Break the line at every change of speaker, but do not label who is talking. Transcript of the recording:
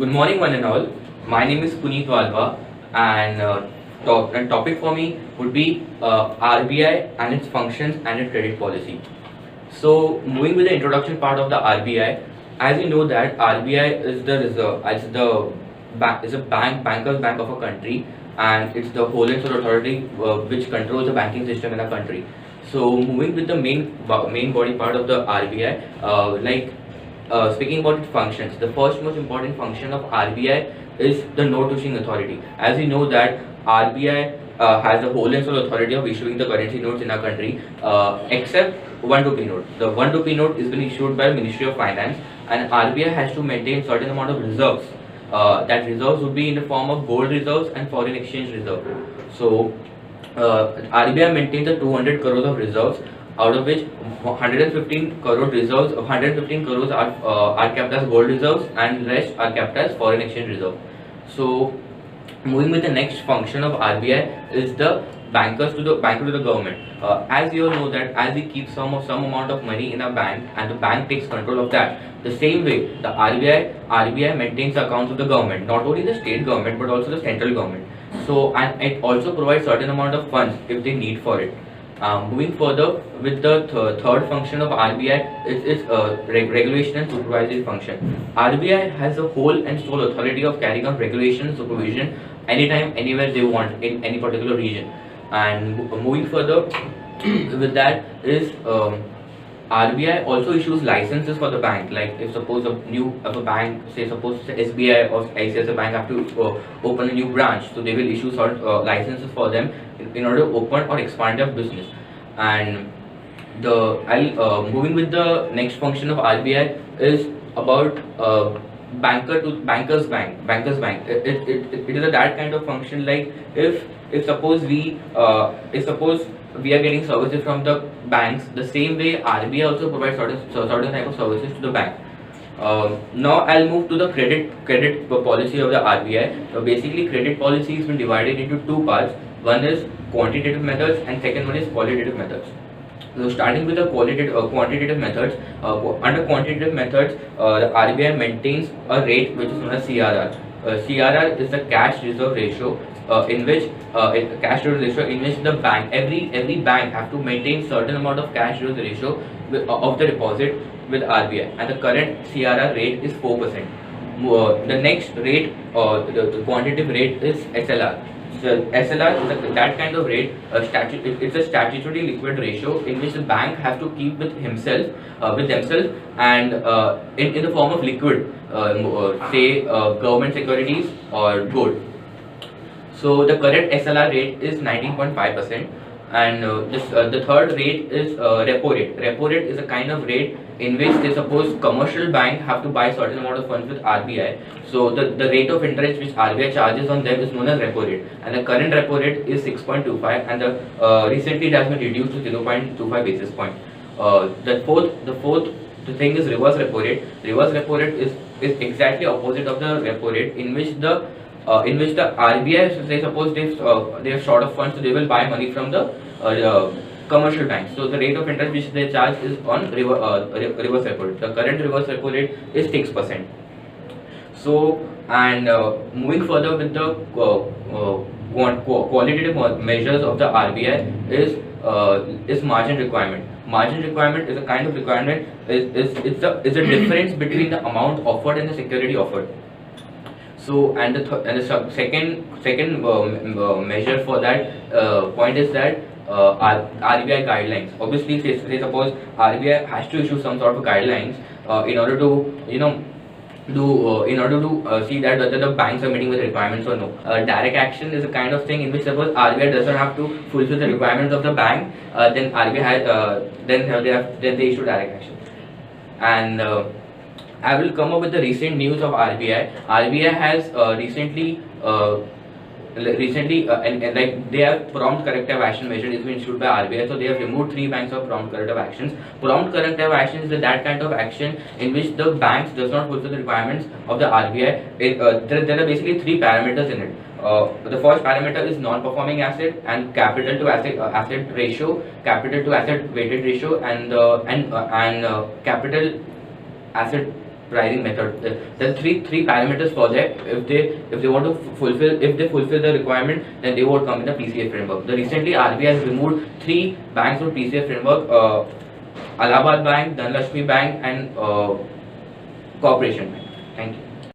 Good morning, one and all. My name is Puneet Walva, and topic for me would be RBI and its functions and its credit policy. So, moving with the introduction part of the RBI, as you know that RBI is the reserve, is a banker's bank of a country, and it's the whole and sole authority which controls the banking system in a country. So, moving with the main body part of the RBI, speaking about its functions, the first most important function of RBI is the note issuing authority. As you know that RBI has the whole and sole authority of issuing the currency notes in our country, except 1 rupee note. The 1 rupee note is been issued by Ministry of Finance, and RBI has to maintain certain amount of reserves. That reserves would be in the form of gold reserves and foreign exchange reserve. So RBI maintains the 200 crores of reserves, out of which 115 crore reserves, 115 crores are kept as gold reserves, and rest are kept as foreign exchange reserve. So, moving with the next function of RBI is the banker to the government. As you all know that as we keep some amount of money in a bank and the bank takes control of that, the same way the RBI maintains the accounts of the government, not only the state government but also the central government. So, and it also provides certain amount of funds if they need for it. Moving further with the third function of RBI is its regulation and supervisory function. RBI has the whole and sole authority of carrying out regulation and supervision anytime, anywhere they want in any particular region. And moving further with that is RBI also issues licenses for the bank. Like if suppose if a bank, say suppose SBI or ICICI bank have to open a new branch, so they will issue licenses for them in order to open or expand their business. And moving with the next function of RBI is about bankers bank. It is a that kind of function. Like if suppose we are getting services from the banks, the same way RBI also provides certain type of services to the bank. Now I'll move to the credit policy of the RBI. Basically, credit policy has been divided into two parts. One is quantitative methods and second one is qualitative methods. So starting with the quantitative methods, under quantitative methods, the RBI maintains a rate which is known as CRR. CRR is the cash reserve ratio, in which the bank, every bank have to maintain certain amount of cash reserve ratio of the deposit with RBI, and the current CRR rate is 4%. The next rate, the quantitative rate is SLR. So SLR is that kind of rate. It's a statutory liquid ratio in which the bank has to keep with themselves, and in the form of liquid, say government securities or gold. So the current SLR rate is 19.5%, and the third rate is repo rate. Repo rate is a kind of rate in which they suppose commercial bank have to buy certain amount of funds with RBI. So the rate of interest which RBI charges on them is known as repo rate, and the current repo rate is 6.25, and recently it has been reduced to 0.25 basis point. The fourth thing is reverse repo rate. Reverse repo rate is exactly opposite of the repo rate, in which the RBI, say suppose they have short of funds, so they will buy money from the commercial banks. So the rate of interest which they charge is on reverse repo rate. The current reverse repo rate is 6%. So, and moving further with the qualitative measures of the RBI is margin requirement. Margin requirement is a kind of requirement, is a difference between the amount offered and the security offered. So, and the second measure for that point is that RBI guidelines. Obviously, say suppose RBI has to issue some sort of guidelines in order to see that whether the banks are meeting with requirements or no. Direct action is a kind of thing in which suppose RBI doesn't have to fulfill the requirements of the bank, then RBI has then they issue direct action. And I will come up with the recent news of RBI. RBI has recently like they have prompt corrective action measure is been issued by RBI. So they have removed 3 banks of prompt corrective actions. Prompt corrective actions is that kind of action in which the banks does not fulfill the requirements of the RBI. There are basically 3 parameters in it. The first parameter is non-performing asset and capital to asset ratio, capital to asset weighted ratio, and capital asset pricing method. There are three parameters for that. If they want to fulfill the requirement, then they would come in the PCA framework. The recently RBI has removed 3 banks from PCA framework: Allahabad Bank, Dhanlakshmi Bank, and Corporation Bank. Thank you.